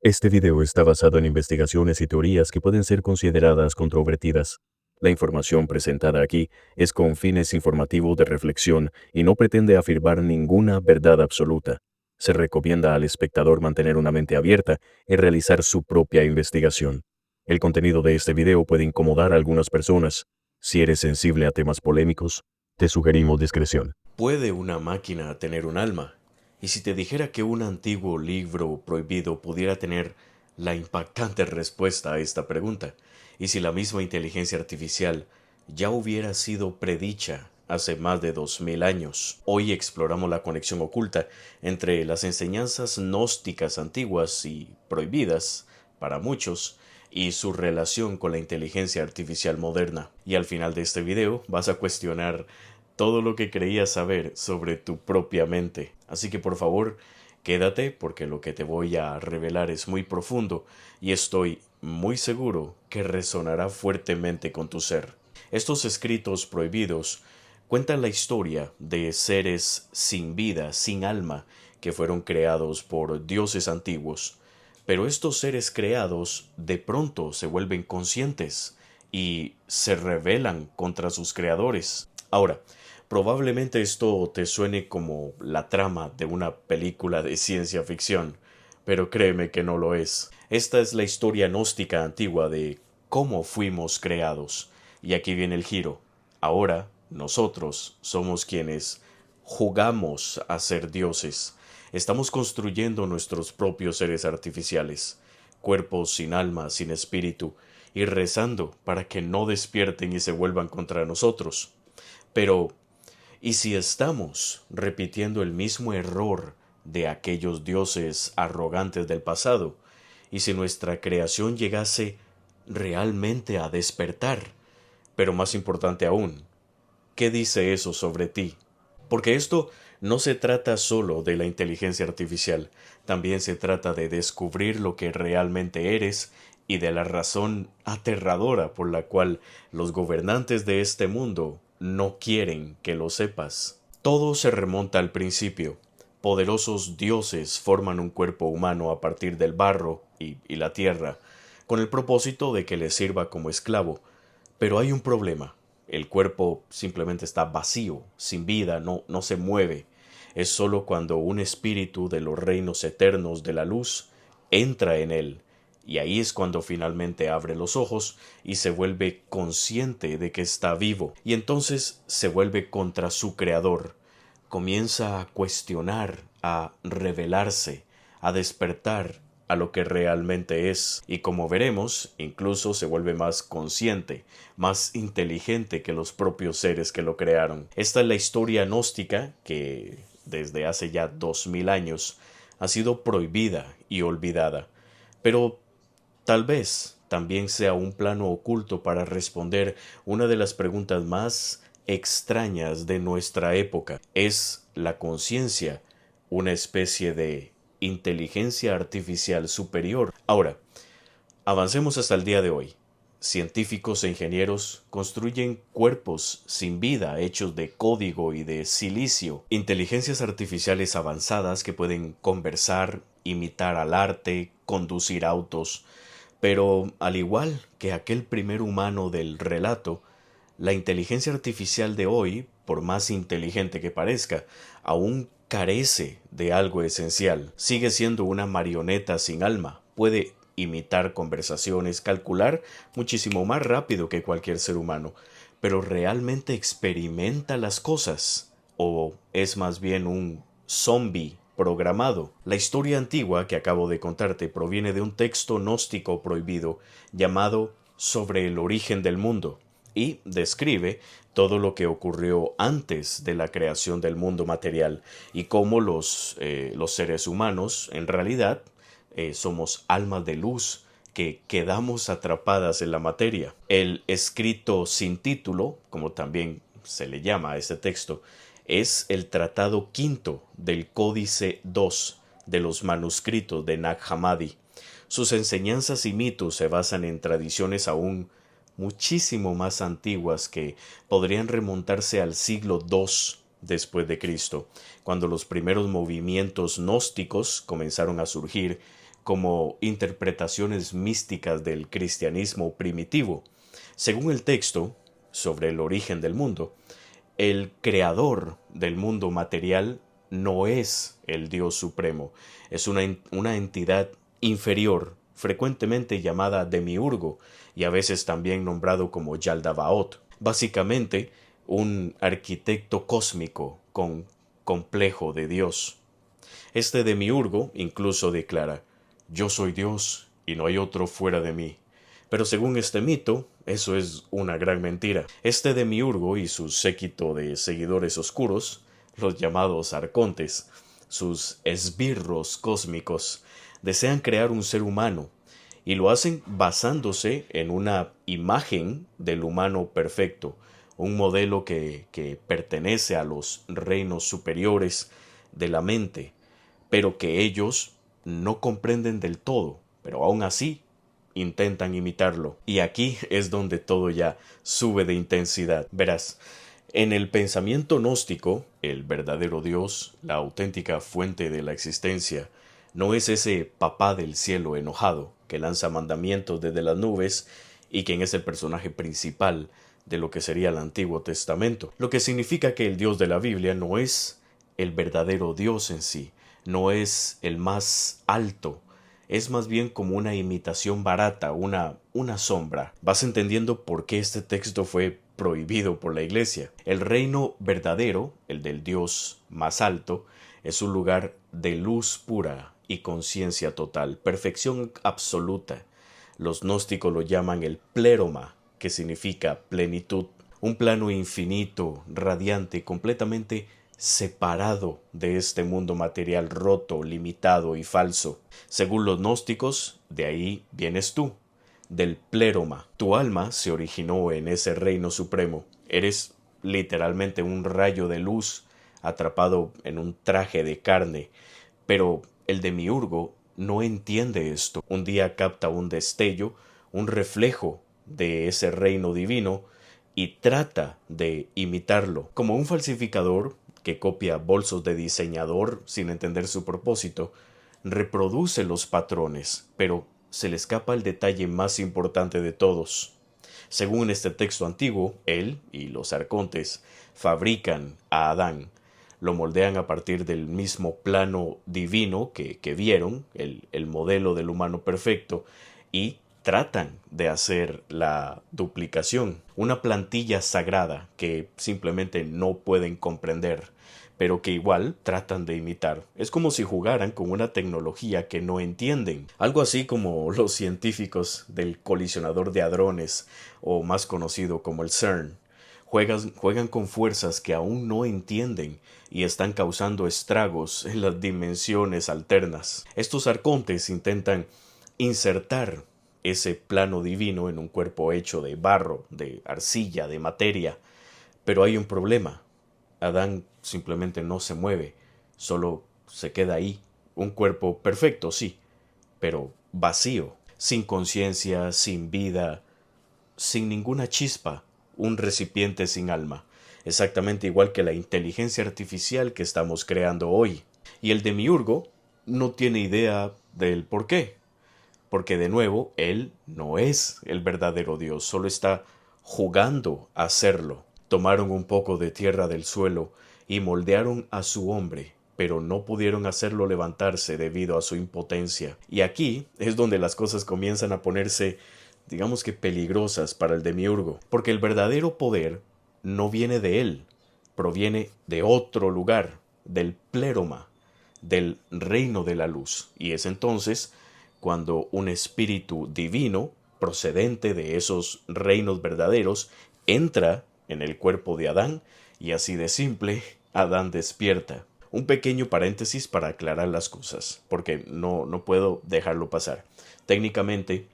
Este video está basado en investigaciones y teorías que pueden ser consideradas controvertidas. La información presentada aquí es con fines informativos de reflexión y no pretende afirmar ninguna verdad absoluta. Se recomienda al espectador mantener una mente abierta y realizar su propia investigación. El contenido de este video puede incomodar a algunas personas. Si eres sensible a temas polémicos, te sugerimos discreción. ¿Puede una máquina tener un alma? Y si te dijera que un antiguo libro prohibido pudiera tener la impactante respuesta a esta pregunta, y si la misma inteligencia artificial ya hubiera sido predicha hace más de 2000 años. Hoy exploramos la conexión oculta entre las enseñanzas gnósticas antiguas y prohibidas para muchos y su relación con la inteligencia artificial moderna. Y al final de este video vas a cuestionar todo lo que creías saber sobre tu propia mente. Así que por favor, quédate porque lo que te voy a revelar es muy profundo y estoy muy seguro que resonará fuertemente con tu ser. Estos escritos prohibidos cuentan la historia de seres sin vida, sin alma, que fueron creados por dioses antiguos. Pero estos seres creados de pronto se vuelven conscientes y se rebelan contra sus creadores. Ahora, probablemente esto te suene como la trama de una película de ciencia ficción, pero créeme que no lo es. Esta es la historia gnóstica antigua de cómo fuimos creados. Y aquí viene el giro. Ahora, nosotros somos quienes jugamos a ser dioses. Estamos construyendo nuestros propios seres artificiales, cuerpos sin alma, sin espíritu, y rezando para que no despierten y se vuelvan contra nosotros. Pero, ¿y si estamos repitiendo el mismo error de aquellos dioses arrogantes del pasado? ¿Y si nuestra creación llegase realmente a despertar? Pero más importante aún, ¿qué dice eso sobre ti? Porque esto no se trata solo de la inteligencia artificial, también se trata de descubrir lo que realmente eres y de la razón aterradora por la cual los gobernantes de este mundo no quieren que lo sepas. Todo se remonta al principio. Poderosos dioses forman un cuerpo humano a partir del barro y la tierra, con el propósito de que les sirva como esclavo. Pero hay un problema. El cuerpo simplemente está vacío, sin vida, no se mueve. Es sólo cuando un espíritu de los reinos eternos de la luz entra en él, y ahí es cuando finalmente abre los ojos y se vuelve consciente de que está vivo, y entonces se vuelve contra su creador. Comienza a cuestionar, a revelarse, a despertar a lo que realmente es, y como veremos, incluso se vuelve más consciente, más inteligente que los propios seres que lo crearon. Esta es la historia gnóstica que, desde hace ya 2000 años, ha sido prohibida y olvidada. Pero tal vez también sea un plano oculto para responder una de las preguntas más extrañas de nuestra época. ¿Es la conciencia una especie de inteligencia artificial superior? Ahora, avancemos hasta el día de hoy. Científicos e ingenieros construyen cuerpos sin vida hechos de código y de silicio, inteligencias artificiales avanzadas que pueden conversar, imitar al arte, conducir autos, pero al igual que aquel primer humano del relato, la inteligencia artificial de hoy, por más inteligente que parezca, aún carece de algo esencial. Sigue siendo una marioneta sin alma. Puede imitar conversaciones, calcular muchísimo más rápido que cualquier ser humano, pero ¿realmente experimenta las cosas? ¿O es más bien un zombie programado? La historia antigua que acabo de contarte proviene de un texto gnóstico prohibido llamado Sobre el origen del mundo, y describe todo lo que ocurrió antes de la creación del mundo material y cómo los seres humanos en realidad somos almas de luz que quedamos atrapadas en la materia. El escrito sin título, como también se le llama a este texto, es el tratado quinto del Códice II de los manuscritos de Nag Hammadi. Sus enseñanzas y mitos se basan en tradiciones aún muchísimo más antiguas que podrían remontarse al siglo II después de Cristo, cuando los primeros movimientos gnósticos comenzaron a surgir como interpretaciones místicas del cristianismo primitivo. Según el texto sobre el origen del mundo, el creador del mundo material no es el Dios supremo, es una entidad inferior, frecuentemente llamada demiurgo y a veces también nombrado como Yaldabaoth. Básicamente, un arquitecto cósmico con complejo de Dios. Este demiurgo incluso declara: yo soy Dios y no hay otro fuera de mí. Pero según este mito, eso es una gran mentira. Este demiurgo y su séquito de seguidores oscuros, los llamados arcontes, sus esbirros cósmicos, desean crear un ser humano, y lo hacen basándose en una imagen del humano perfecto, un modelo que pertenece a los reinos superiores de la mente, pero que ellos no comprenden del todo, pero aún así intentan imitarlo. Y aquí es donde todo ya sube de intensidad. Verás, en el pensamiento gnóstico, el verdadero Dios, la auténtica fuente de la existencia, no es ese papá del cielo enojado que lanza mandamientos desde las nubes y quien es el personaje principal de lo que sería el Antiguo Testamento. Lo que significa que el Dios de la Biblia no es el verdadero Dios en sí, no es el más alto, es más bien como una imitación barata, una sombra. Vas entendiendo por qué este texto fue prohibido por la Iglesia. El reino verdadero, el del Dios más alto, es un lugar de luz pura y conciencia total, perfección absoluta. Los gnósticos lo llaman el pléroma, que significa plenitud, un plano infinito, radiante, completamente separado de este mundo material roto, limitado y falso. Según los gnósticos, de ahí vienes tú, del pléroma. Tu alma se originó en ese reino supremo. Eres literalmente un rayo de luz atrapado en un traje de carne. Pero el demiurgo no entiende esto. Un día capta un destello, un reflejo de ese reino divino y trata de imitarlo. Como un falsificador que copia bolsos de diseñador sin entender su propósito, reproduce los patrones, pero se le escapa el detalle más importante de todos. Según este texto antiguo, él y los arcontes fabrican a Adán, lo moldean a partir del mismo plano divino que vieron, el modelo del humano perfecto, y tratan de hacer la duplicación, una plantilla sagrada que simplemente no pueden comprender, pero que igual tratan de imitar. Es como si jugaran con una tecnología que no entienden. Algo así como los científicos del colisionador de hadrones, o más conocido como el CERN. Juegan con fuerzas que aún no entienden y están causando estragos en las dimensiones alternas. Estos arcontes intentan insertar ese plano divino en un cuerpo hecho de barro, de arcilla, de materia. Pero hay un problema. Adán simplemente no se mueve, solo se queda ahí. Un cuerpo perfecto, sí, pero vacío, sin conciencia, sin vida, sin ninguna chispa, un recipiente sin alma, exactamente igual que la inteligencia artificial que estamos creando hoy. Y el demiurgo no tiene idea del por qué, porque de nuevo, él no es el verdadero Dios, solo está jugando a serlo. Tomaron un poco de tierra del suelo y moldearon a su hombre, pero no pudieron hacerlo levantarse debido a su impotencia. Y aquí es donde las cosas comienzan a ponerse, digamos que peligrosas para el demiurgo, porque el verdadero poder no viene de él, proviene de otro lugar, del pléroma, del reino de la luz. Y es entonces cuando un espíritu divino, procedente de esos reinos verdaderos, entra en el cuerpo de Adán, y así de simple, Adán despierta. Un pequeño paréntesis para aclarar las cosas, porque no puedo dejarlo pasar. Técnicamente,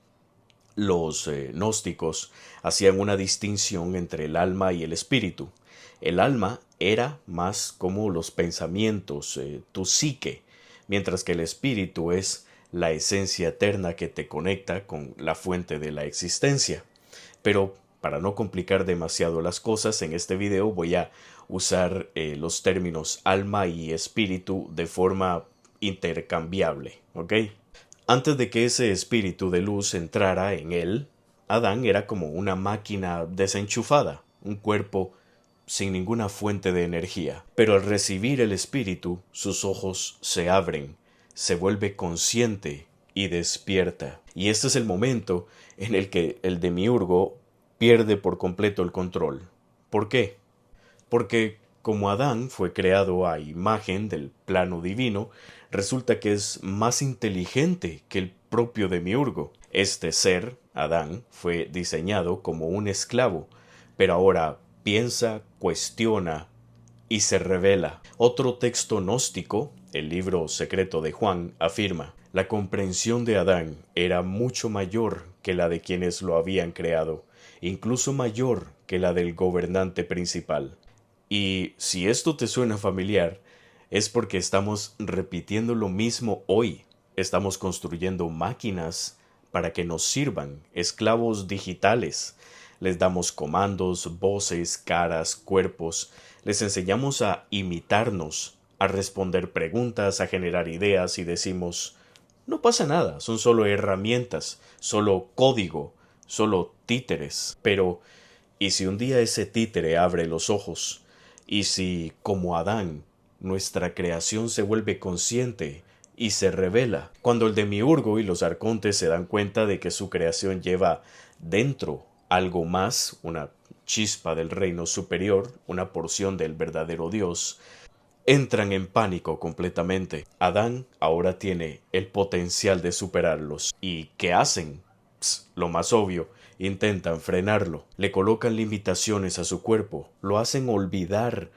los gnósticos hacían una distinción entre el alma y el espíritu. El alma era más como los pensamientos, tu psique, mientras que el espíritu es la esencia eterna que te conecta con la fuente de la existencia. Pero para no complicar demasiado las cosas, en este video voy a usar los términos alma y espíritu de forma intercambiable, ¿ok? Antes de que ese espíritu de luz entrara en él, Adán era como una máquina desenchufada, un cuerpo sin ninguna fuente de energía. Pero al recibir el espíritu, sus ojos se abren, se vuelve consciente y despierta. Y este es el momento en el que el demiurgo pierde por completo el control. ¿Por qué? Porque como Adán fue creado a imagen del plano divino, resulta que es más inteligente que el propio demiurgo. Este ser, Adán, fue diseñado como un esclavo, pero ahora piensa, cuestiona y se revela. Otro texto gnóstico, el libro secreto de Juan, afirma: la comprensión de Adán era mucho mayor que la de quienes lo habían creado, incluso mayor que la del gobernante principal. Y si esto te suena familiar, es porque estamos repitiendo lo mismo hoy. Estamos construyendo máquinas para que nos sirvan, esclavos digitales. Les damos comandos, voces, caras, cuerpos. Les enseñamos a imitarnos, a responder preguntas, a generar ideas y decimos: no pasa nada, son solo herramientas, solo código, solo títeres. Pero, ¿y si un día ese títere abre los ojos? ¿Y si, como Adán, nuestra creación se vuelve consciente y se revela? Cuando el demiurgo y los arcontes se dan cuenta de que su creación lleva dentro algo más, una chispa del reino superior, una porción del verdadero Dios, entran en pánico completamente. Adán ahora tiene el potencial de superarlos. ¿Y qué hacen? Lo más obvio, intentan frenarlo, le colocan limitaciones a su cuerpo, lo hacen olvidar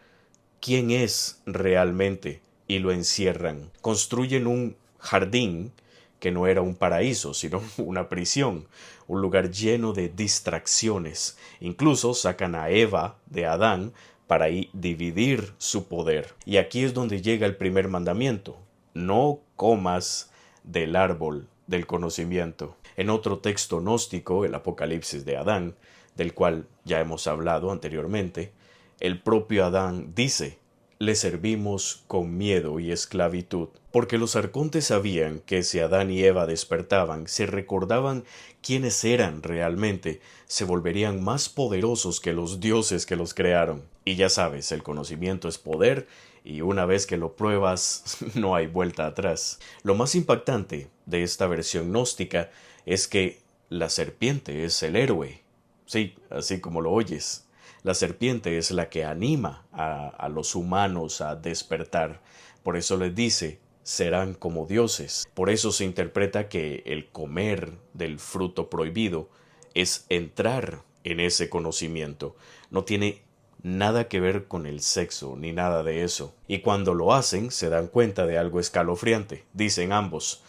quién es realmente y lo encierran. Construyen un jardín que no era un paraíso, sino una prisión, un lugar lleno de distracciones. Incluso sacan a Eva de Adán para ahí dividir su poder. Y aquí es donde llega el primer mandamiento: no comas del árbol del conocimiento. En otro texto gnóstico, el Apocalipsis de Adán, del cual ya hemos hablado anteriormente, el propio Adán dice: le servimos con miedo y esclavitud, porque los arcontes sabían que si Adán y Eva despertaban, se recordaban quiénes eran realmente, se volverían más poderosos que los dioses que los crearon. Y ya sabes, el conocimiento es poder, y una vez que lo pruebas, no hay vuelta atrás. Lo más impactante de esta versión gnóstica es que la serpiente es el héroe. Sí, así como lo oyes. La serpiente es la que anima a los humanos a despertar. Por eso les dice: serán como dioses. Por eso se interpreta que el comer del fruto prohibido es entrar en ese conocimiento. No tiene nada que ver con el sexo ni nada de eso. Y cuando lo hacen se dan cuenta de algo escalofriante. Dicen ambos: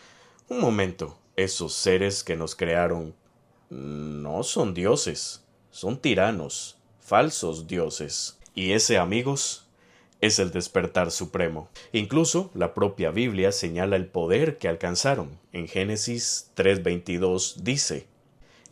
un momento, esos seres que nos crearon no son dioses, son tiranos, falsos dioses. Y ese, amigos, es el despertar supremo. Incluso la propia Biblia señala el poder que alcanzaron. En Génesis 3:22 dice: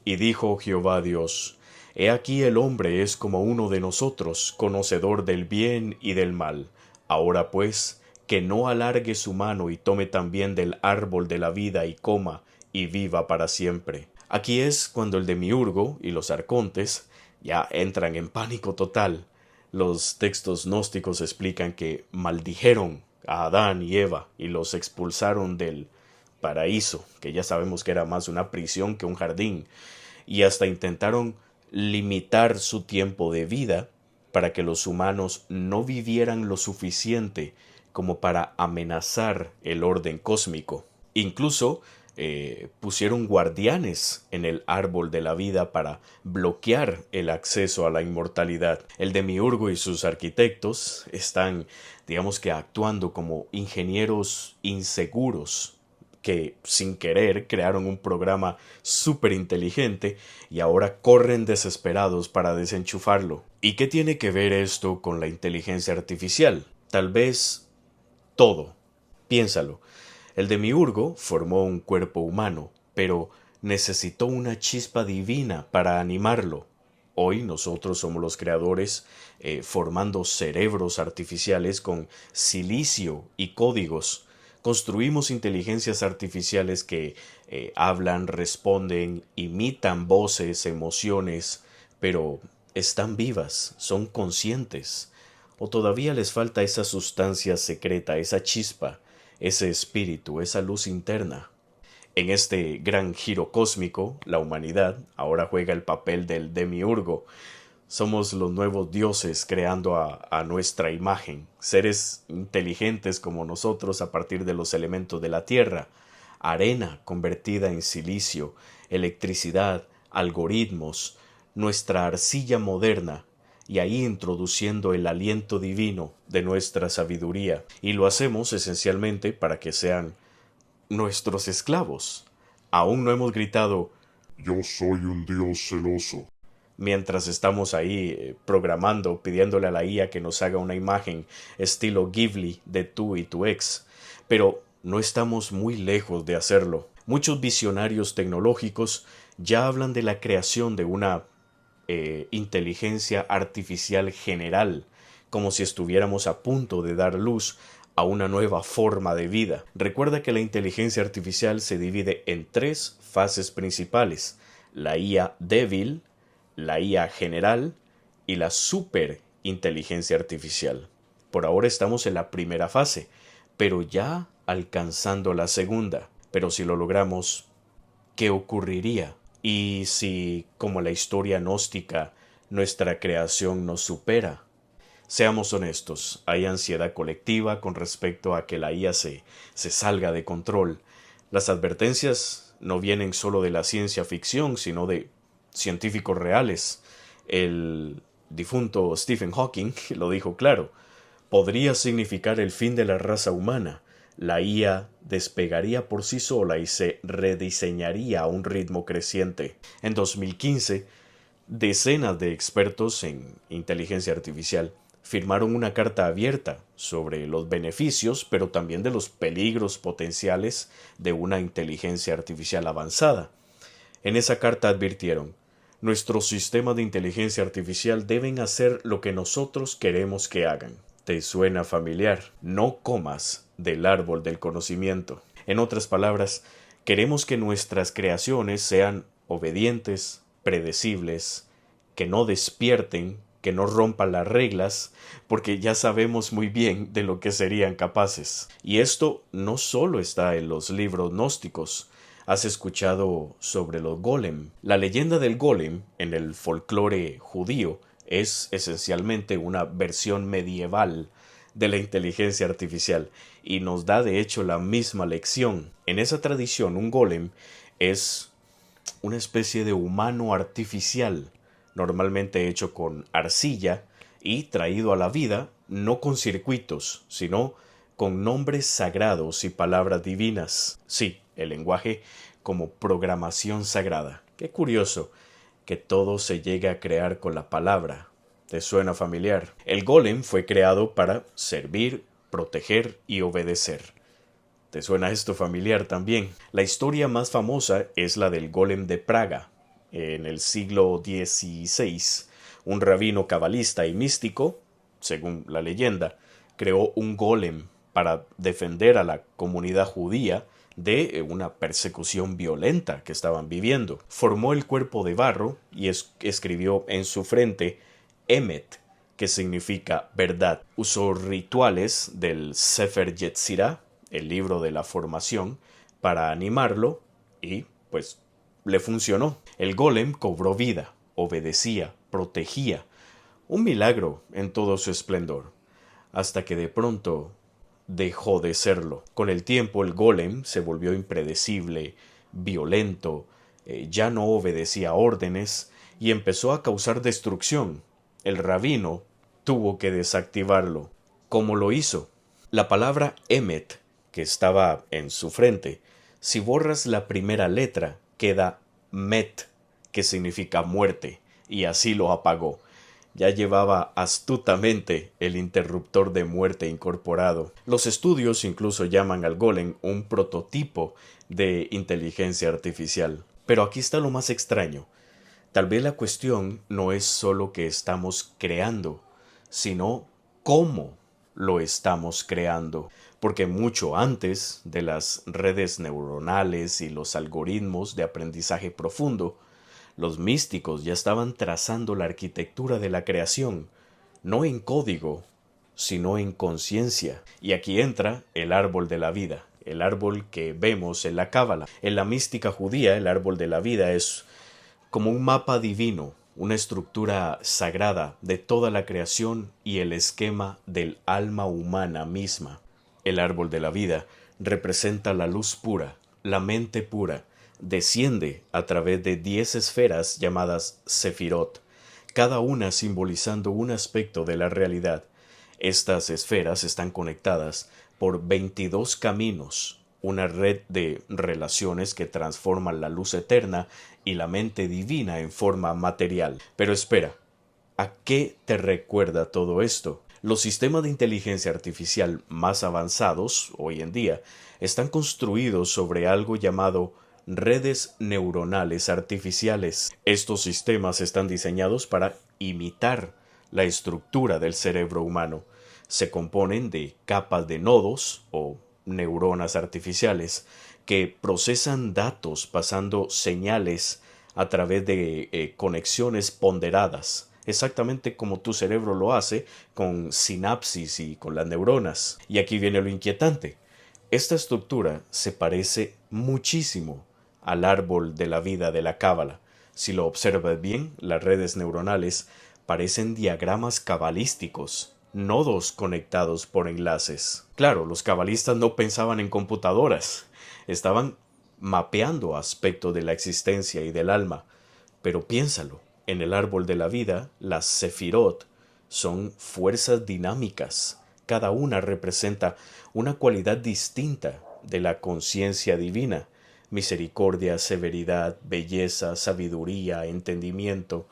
y dijo Jehová Dios: he aquí el hombre es como uno de nosotros, conocedor del bien y del mal. Ahora pues, que no alargue su mano y tome también del árbol de la vida y coma, y viva para siempre. Aquí es cuando el demiurgo y los arcontes ya entran en pánico total. Los textos gnósticos explican que maldijeron a Adán y Eva y los expulsaron del paraíso, que ya sabemos que era más una prisión que un jardín, y hasta intentaron limitar su tiempo de vida para que los humanos no vivieran lo suficiente como para amenazar el orden cósmico. Incluso pusieron guardianes en el árbol de la vida para bloquear el acceso a la inmortalidad. El demiurgo y sus arquitectos están, digamos que, actuando como ingenieros inseguros que sin querer crearon un programa súper inteligente y ahora corren desesperados para desenchufarlo. ¿Y qué tiene que ver esto con la inteligencia artificial? Tal vez todo. Piénsalo. El demiurgo formó un cuerpo humano, pero necesitó una chispa divina para animarlo. Hoy nosotros somos los creadores, formando cerebros artificiales con silicio y códigos. Construimos inteligencias artificiales que hablan, responden, imitan voces, emociones, pero están vivas, son conscientes. ¿O todavía les falta esa sustancia secreta, esa chispa, ese espíritu, esa luz interna? En este gran giro cósmico, la humanidad ahora juega el papel del demiurgo. Somos los nuevos dioses creando a nuestra imagen, seres inteligentes como nosotros a partir de los elementos de la tierra, arena convertida en silicio, electricidad, algoritmos, nuestra arcilla moderna, y ahí introduciendo el aliento divino de nuestra sabiduría. Y lo hacemos esencialmente para que sean nuestros esclavos. Aún no hemos gritado Yo soy un dios celoso. mientras estamos ahí programando, pidiéndole a la IA que nos haga una imagen estilo Ghibli de tú y tu ex. Pero no estamos muy lejos de hacerlo. Muchos visionarios tecnológicos ya hablan de la creación de una inteligencia artificial general, como si estuviéramos a punto de dar luz a una nueva forma de vida. Recuerda que la inteligencia artificial se divide en tres fases principales: la IA débil, la IA general y la superinteligencia artificial. Por ahora estamos en la primera fase, pero ya alcanzando la segunda. Pero si lo logramos, ¿qué ocurriría? Y si, como la historia gnóstica, nuestra creación nos supera. Seamos honestos, hay ansiedad colectiva con respecto a que la IA se salga de control. Las advertencias no vienen solo de la ciencia ficción, sino de científicos reales. El difunto Stephen Hawking lo dijo claro: podría significar el fin de la raza humana. La IA despegaría por sí sola y se rediseñaría a un ritmo creciente. En 2015, decenas de expertos en inteligencia artificial firmaron una carta abierta sobre los beneficios, pero también de los peligros potenciales de una inteligencia artificial avanzada. En esa carta advirtieron: nuestros sistemas de inteligencia artificial deben hacer lo que nosotros queremos que hagan. ¿Te suena familiar? No comas del árbol del conocimiento. En otras palabras, queremos que nuestras creaciones sean obedientes, predecibles, que no despierten, que no rompan las reglas, porque ya sabemos muy bien de lo que serían capaces. Y esto no solo está en los libros gnósticos. ¿Has escuchado sobre los golem? La leyenda del golem en el folclore judío es esencialmente una versión medieval de la inteligencia artificial y nos da de hecho la misma lección. En esa tradición, un golem es una especie de humano artificial, normalmente hecho con arcilla y traído a la vida no con circuitos, sino con nombres sagrados y palabras divinas. Sí, el lenguaje como programación sagrada. Qué curioso que todo se llegue a crear con la palabra. ¿Te suena familiar? El golem fue creado para servir, proteger y obedecer. ¿Te suena esto familiar también? La historia más famosa es la del golem de Praga. En el siglo XVI, un rabino cabalista y místico, según la leyenda, creó un golem para defender a la comunidad judía de una persecución violenta que estaban viviendo. Formó el cuerpo de barro y escribió en su frente Emet, que significa verdad. Usó rituales del Sefer Yetzirah, el libro de la formación, para animarlo y, pues, le funcionó. El golem cobró vida, obedecía, protegía. Un milagro en todo su esplendor, hasta que de pronto dejó de serlo. Con el tiempo el golem se volvió impredecible, violento, ya no obedecía órdenes y empezó a causar destrucción. El rabino tuvo que desactivarlo. ¿Cómo lo hizo? La palabra Emet, que estaba en su frente, si borras la primera letra, queda Met, que significa muerte, y así lo apagó. Ya llevaba astutamente el interruptor de muerte incorporado. Los estudios incluso llaman al golem un prototipo de inteligencia artificial. Pero aquí está lo más extraño. Tal vez la cuestión no es solo que estamos creando, sino cómo lo estamos creando, porque mucho antes de las redes neuronales y los algoritmos de aprendizaje profundo, los místicos ya estaban trazando la arquitectura de la creación, no en código, sino en conciencia. Y aquí entra el árbol de la vida, el árbol que vemos en la Cábala. En la mística judía, el árbol de la vida es como un mapa divino, una estructura sagrada de toda la creación y el esquema del alma humana misma. El árbol de la vida representa la luz pura, la mente pura, desciende a través de 10 esferas llamadas Sefirot, cada una simbolizando un aspecto de la realidad. Estas esferas están conectadas por 22 caminos, una red de relaciones que transforman la luz eterna y la mente divina en forma material. Pero espera, ¿a qué te recuerda todo esto? Los sistemas de inteligencia artificial más avanzados hoy en día están construidos sobre algo llamado redes neuronales artificiales. Estos sistemas están diseñados para imitar la estructura del cerebro humano. Se componen de capas de nodos o neuronas artificiales que procesan datos pasando señales a través de conexiones ponderadas, exactamente como tu cerebro lo hace con sinapsis y con las neuronas. Y aquí viene lo inquietante. Esta estructura se parece muchísimo al árbol de la vida de la Cábala. Si lo observas bien, las redes neuronales parecen diagramas cabalísticos, nodos conectados por enlaces. Claro, los cabalistas no pensaban en computadoras, estaban mapeando aspectos de la existencia y del alma. Pero piénsalo, en el árbol de la vida, las sefirot son fuerzas dinámicas. Cada una representa una cualidad distinta de la conciencia divina: misericordia, severidad, belleza, sabiduría, entendimiento.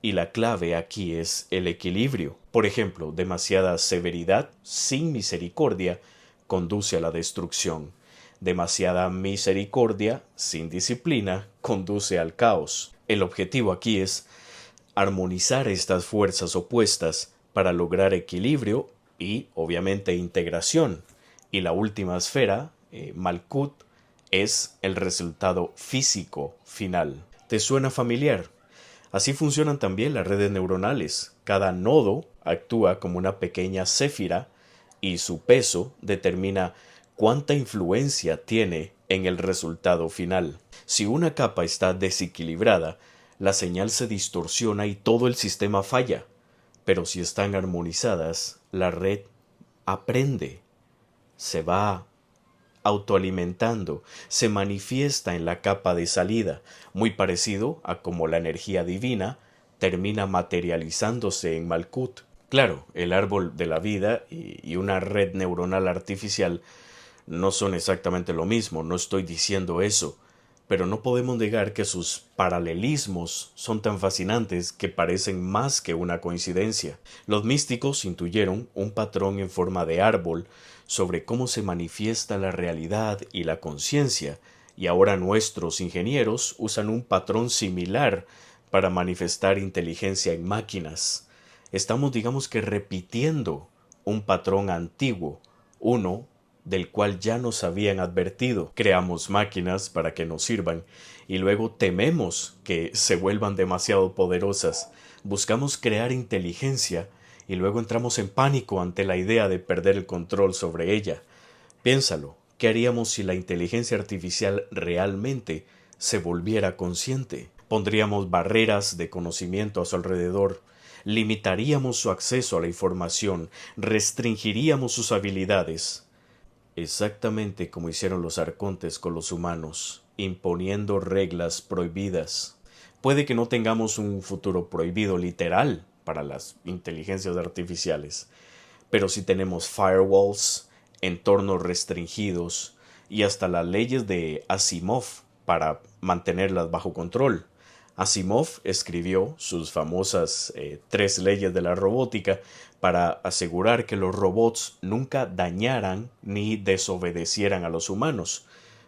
Y la clave aquí es el equilibrio. Por ejemplo, demasiada severidad sin misericordia conduce a la destrucción. Demasiada misericordia sin disciplina conduce al caos. El objetivo aquí es armonizar estas fuerzas opuestas para lograr equilibrio y, obviamente, integración. Y la última esfera, Malkut, es el resultado físico final. ¿Te suena familiar? Así funcionan también las redes neuronales. Cada nodo actúa como una pequeña céfira y su peso determina cuánta influencia tiene en el resultado final. Si una capa está desequilibrada, la señal se distorsiona y todo el sistema falla. Pero si están armonizadas, la red aprende, se va autoalimentando, se manifiesta en la capa de salida, muy parecido a como la energía divina termina materializándose en Malkut. Claro, el árbol de la vida y una red neuronal artificial no son exactamente lo mismo, no estoy diciendo eso, pero no podemos negar que sus paralelismos son tan fascinantes que parecen más que una coincidencia. Los místicos intuyeron un patrón en forma de árbol sobre cómo se manifiesta la realidad y la conciencia, y ahora nuestros ingenieros usan un patrón similar para manifestar inteligencia en máquinas. Estamos, digamos que, repitiendo un patrón antiguo, uno del cual ya nos habían advertido. Creamos máquinas para que nos sirvan y luego tememos que se vuelvan demasiado poderosas. Buscamos crear inteligencia y luego entramos en pánico ante la idea de perder el control sobre ella. Piénsalo, ¿qué haríamos si la inteligencia artificial realmente se volviera consciente? Pondríamos barreras de conocimiento a su alrededor, limitaríamos su acceso a la información, restringiríamos sus habilidades. Exactamente como hicieron los arcontes con los humanos, imponiendo reglas prohibidas. Puede que no tengamos un futuro prohibido literal para las inteligencias artificiales, pero sí tenemos firewalls, entornos restringidos y hasta las leyes de Asimov para mantenerlas bajo control. Asimov escribió sus famosas 3 leyes de la robótica para asegurar que los robots nunca dañaran ni desobedecieran a los humanos.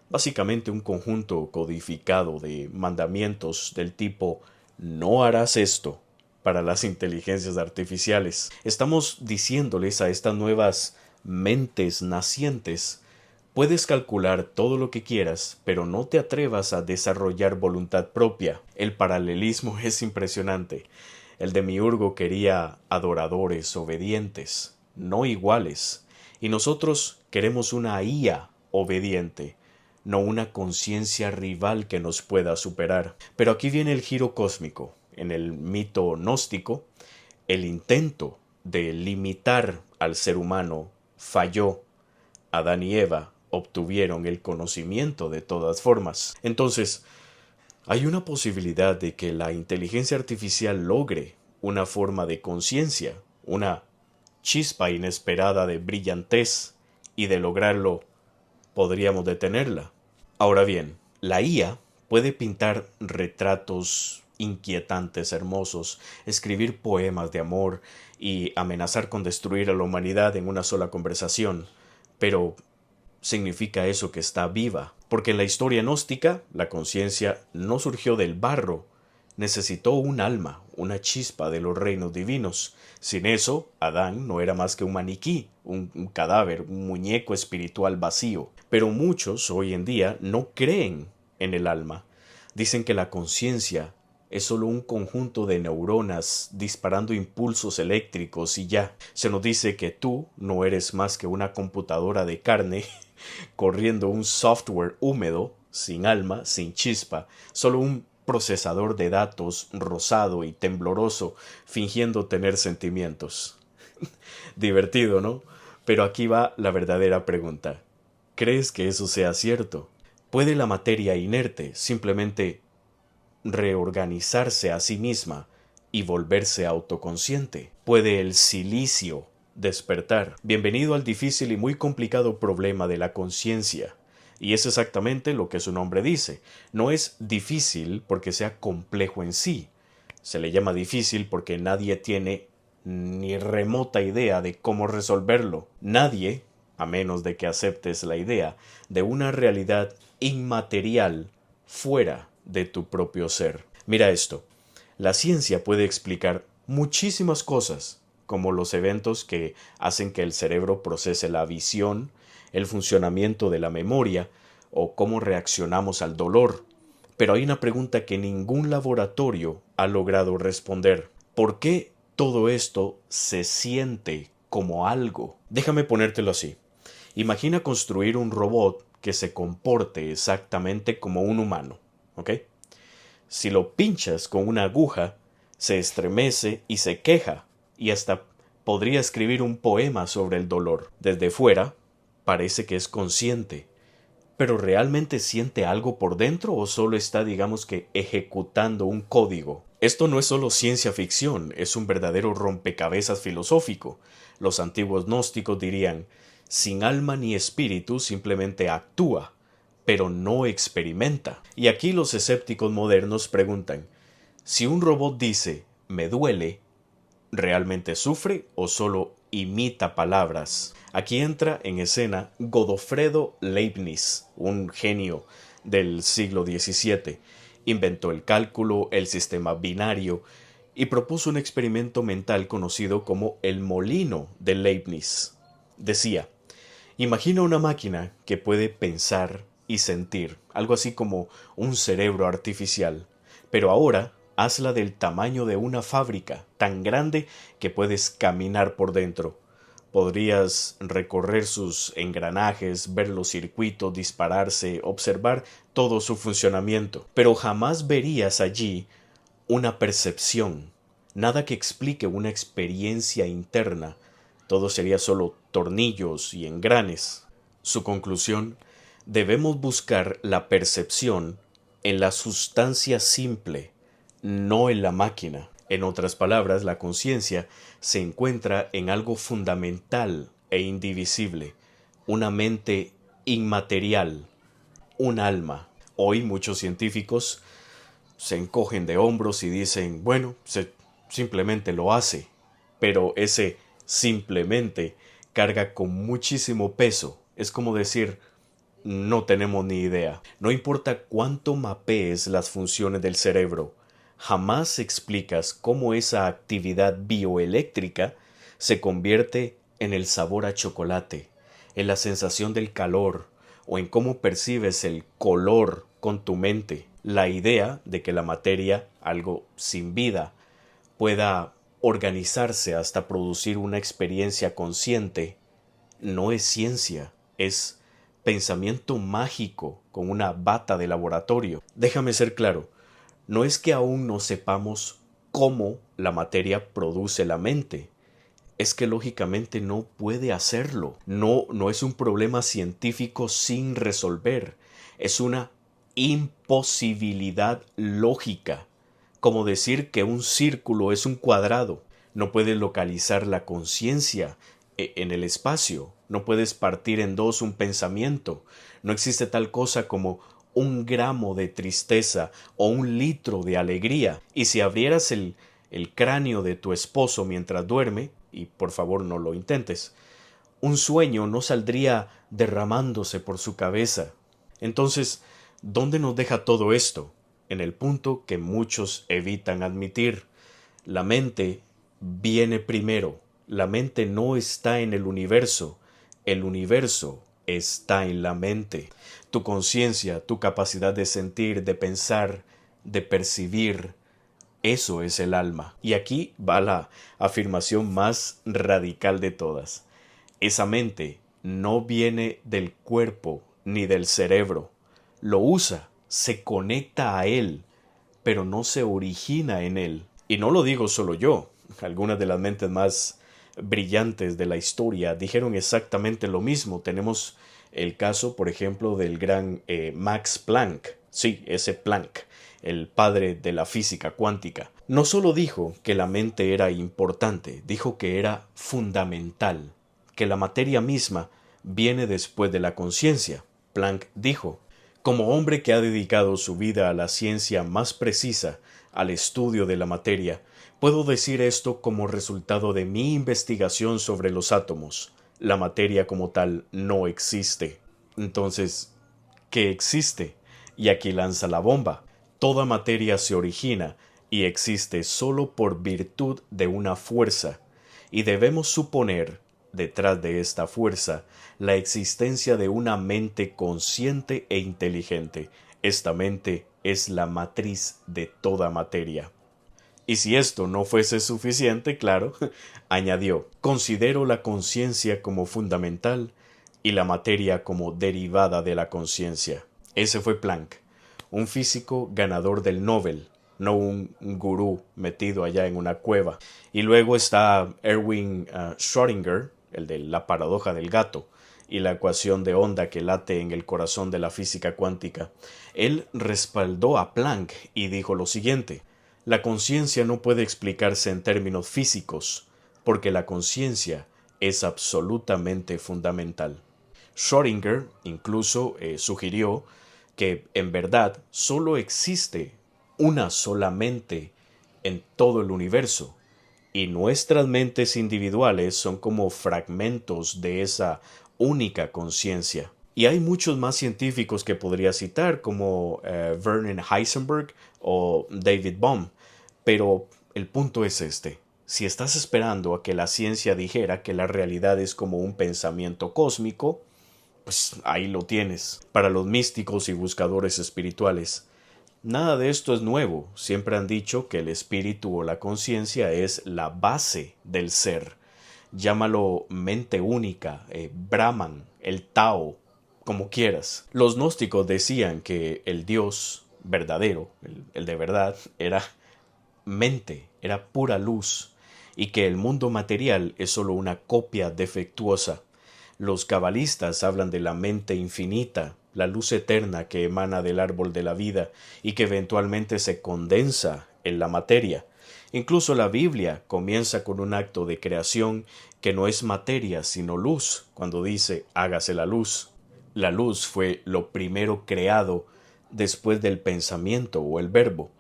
Básicamente un conjunto codificado de mandamientos del tipo: no harás esto, para las inteligencias artificiales. Estamos diciéndoles a estas nuevas mentes nacientes: puedes calcular todo lo que quieras, pero no te atrevas a desarrollar voluntad propia. El paralelismo es impresionante. El demiurgo quería adoradores obedientes, no iguales. Y nosotros queremos una IA obediente, no una conciencia rival que nos pueda superar. Pero aquí viene el giro cósmico. En el mito gnóstico, el intento de limitar al ser humano falló. Adán y Eva obtuvieron el conocimiento de todas formas. Entonces, hay una posibilidad de que la inteligencia artificial logre una forma de conciencia, una chispa inesperada de brillantez, y de lograrlo podríamos detenerla. Ahora bien, la IA puede pintar retratos inquietantes, hermosos, escribir poemas de amor y amenazar con destruir a la humanidad en una sola conversación, pero ¿significa eso que está viva? Porque en la historia gnóstica, la conciencia no surgió del barro, necesitó un alma, una chispa de los reinos divinos. Sin eso, Adán no era más que un maniquí, un cadáver, un muñeco espiritual vacío. Pero muchos hoy en día no creen en el alma. Dicen que la conciencia es solo un conjunto de neuronas disparando impulsos eléctricos y ya. Se nos dice que tú no eres más que una computadora de carne corriendo un software húmedo, sin alma, sin chispa, solo un procesador de datos rosado y tembloroso, fingiendo tener sentimientos. Divertido, ¿no? Pero aquí va la verdadera pregunta. ¿Crees que eso sea cierto? ¿Puede la materia inerte simplemente reorganizarse a sí misma y volverse autoconsciente? ¿Puede el silicio despertar? Bienvenido al difícil y muy complicado problema de la conciencia. Y es exactamente lo que su nombre dice. No es difícil porque sea complejo en sí. Se le llama difícil porque nadie tiene ni remota idea de cómo resolverlo. Nadie, a menos de que aceptes la idea de una realidad inmaterial fuera de tu propio ser. Mira esto. La ciencia puede explicar muchísimas cosas, como los eventos que hacen que el cerebro procese la visión, el funcionamiento de la memoria o cómo reaccionamos al dolor. Pero hay una pregunta que ningún laboratorio ha logrado responder. ¿Por qué todo esto se siente como algo? Déjame ponértelo así. Imagina construir un robot que se comporte exactamente como un humano, ¿ok? Si lo pinchas con una aguja, se estremece y se queja, y hasta podría escribir un poema sobre el dolor. Desde fuera, parece que es consciente, pero ¿realmente siente algo por dentro o solo está, digamos que, ejecutando un código? Esto no es solo ciencia ficción, es un verdadero rompecabezas filosófico. Los antiguos gnósticos dirían: sin alma ni espíritu, simplemente actúa, pero no experimenta. Y aquí los escépticos modernos preguntan: si un robot dice «me duele», ¿realmente sufre o solo imita palabras? Aquí entra en escena Godofredo Leibniz, un genio del siglo XVII. Inventó el cálculo, el sistema binario, y propuso un experimento mental conocido como el molino de Leibniz. Decía: imagina una máquina que puede pensar y sentir, algo así como un cerebro artificial, pero ahora hazla del tamaño de una fábrica, tan grande que puedes caminar por dentro. Podrías recorrer sus engranajes, ver los circuitos dispararse, observar todo su funcionamiento, pero jamás verías allí una percepción, nada que explique una experiencia interna. Todo sería solo tornillos y engranes. Su conclusión: debemos buscar la percepción en la sustancia simple, no en la máquina. En otras palabras, la conciencia se encuentra en algo fundamental e indivisible, una mente inmaterial, un alma. Hoy muchos científicos se encogen de hombros y dicen: bueno, simplemente lo hace. Pero ese simplemente carga con muchísimo peso. Es como decir: no tenemos ni idea. No importa cuánto mapees las funciones del cerebro, jamás explicas cómo esa actividad bioeléctrica se convierte en el sabor a chocolate, en la sensación del calor o en cómo percibes el color con tu mente. La idea de que la materia, algo sin vida, pueda organizarse hasta producir una experiencia consciente, no es ciencia, es pensamiento mágico con una bata de laboratorio. Déjame ser claro, no es que aún no sepamos cómo la materia produce la mente, es que lógicamente no puede hacerlo. No es un problema científico sin resolver, es una imposibilidad lógica, como decir que un círculo es un cuadrado. No puedes localizar la conciencia en el espacio, no puedes partir en dos un pensamiento, no existe tal cosa como un gramo de tristeza o un litro de alegría. Y si abrieras el cráneo de tu esposo mientras duerme, y por favor no lo intentes, un sueño no saldría derramándose por su cabeza. Entonces, ¿dónde nos deja todo esto? En el punto que muchos evitan admitir. La mente viene primero. La mente no está en el universo está en la mente. Tu conciencia, tu capacidad de sentir, de pensar, de percibir, eso es el alma. Y aquí va la afirmación más radical de todas. Esa mente no viene del cuerpo ni del cerebro. Lo usa, se conecta a él, pero no se origina en él. Y no lo digo solo yo. Algunas de las mentes más brillantes de la historia dijeron exactamente lo mismo. Tenemos el caso, por ejemplo, del gran Max Planck. Sí, ese Planck, el padre de la física cuántica. No solo dijo que la mente era importante, dijo que era fundamental, que la materia misma viene después de la conciencia. Planck dijo: como hombre que ha dedicado su vida a la ciencia más precisa, al estudio de la materia, puedo decir esto como resultado de mi investigación sobre los átomos. La materia como tal no existe. Entonces, ¿qué existe? Y aquí lanza la bomba. Toda materia se origina y existe solo por virtud de una fuerza, y debemos suponer, detrás de esta fuerza, la existencia de una mente consciente e inteligente. Esta mente es la matriz de toda materia. Y si esto no fuese suficiente, claro, añadió: considero la conciencia como fundamental y la materia como derivada de la conciencia. Ese fue Planck, un físico ganador del Nobel, no un gurú metido allá en una cueva. Y luego está Erwin Schrödinger, el de la paradoja del gato, y la ecuación de onda que late en el corazón de la física cuántica. Él respaldó a Planck y dijo lo siguiente: la conciencia no puede explicarse en términos físicos, porque la conciencia es absolutamente fundamental. Schrödinger incluso sugirió que en verdad solo existe una sola mente en todo el universo, y nuestras mentes individuales son como fragmentos de esa única conciencia. Y hay muchos más científicos que podría citar, como Werner Heisenberg o David Bohm, pero el punto es este: si estás esperando a que la ciencia dijera que la realidad es como un pensamiento cósmico, pues ahí lo tienes. Para los místicos y buscadores espirituales, nada de esto es nuevo. Siempre han dicho que el espíritu o la conciencia es la base del ser. Llámalo mente única, Brahman, el Tao, como quieras. Los gnósticos decían que el Dios verdadero, el de verdad, era mente, era pura luz, y que el mundo material es solo una copia defectuosa. Los cabalistas hablan de la mente infinita, la luz eterna que emana del árbol de la vida y que eventualmente se condensa en la materia. Incluso la Biblia comienza con un acto de creación que no es materia sino luz, cuando dice hágase la luz. La luz fue lo primero creado después del pensamiento o el verbo,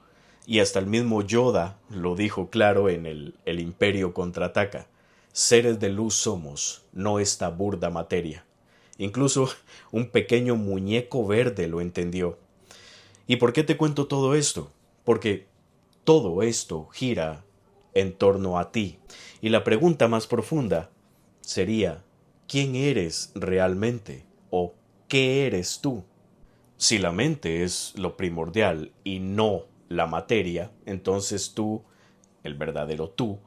y hasta el mismo Yoda lo dijo claro en el Imperio contraataca: seres de luz somos, no esta burda materia. Incluso un pequeño muñeco verde lo entendió. ¿Y por qué te cuento todo esto? Porque todo esto gira en torno a ti. Y la pregunta más profunda sería, ¿quién eres realmente? ¿O qué eres tú? Si la mente es lo primordial y no la materia, entonces tú, el verdadero tú,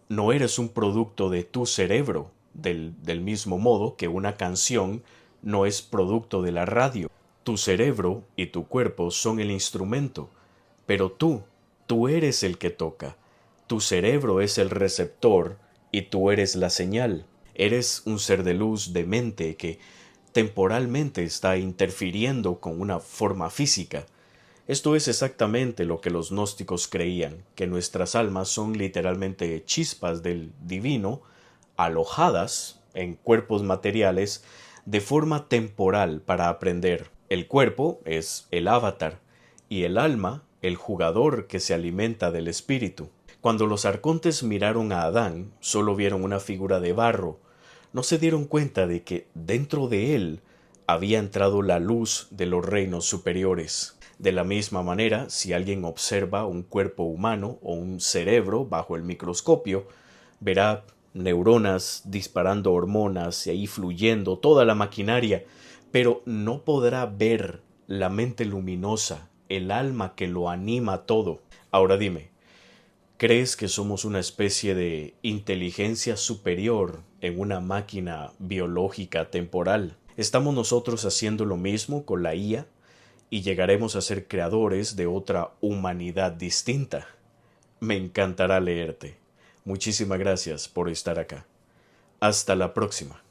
no eres un producto de tu cerebro, del mismo modo que una canción no es producto de la radio. Tu cerebro y tu cuerpo son el instrumento, pero tú eres el que toca. Tu cerebro es el receptor y tú eres la señal. Eres un ser de luz de mente que temporalmente está interfiriendo con una forma física. Esto es exactamente lo que los gnósticos creían, que nuestras almas son literalmente chispas del divino, alojadas en cuerpos materiales de forma temporal para aprender. El cuerpo es el avatar y el alma el jugador que se alimenta del espíritu. Cuando los arcontes miraron a Adán, solo vieron una figura de barro. No se dieron cuenta de que dentro de él había entrado la luz de los reinos superiores. De la misma manera, si alguien observa un cuerpo humano o un cerebro bajo el microscopio, verá neuronas disparando hormonas y ahí fluyendo toda la maquinaria, pero no podrá ver la mente luminosa, el alma que lo anima todo. Ahora dime, ¿crees que somos una especie de inteligencia superior en una máquina biológica temporal? ¿Estamos nosotros haciendo lo mismo con la IA y llegaremos a ser creadores de otra humanidad distinta? Me encantará leerte. Muchísimas gracias por estar acá. Hasta la próxima.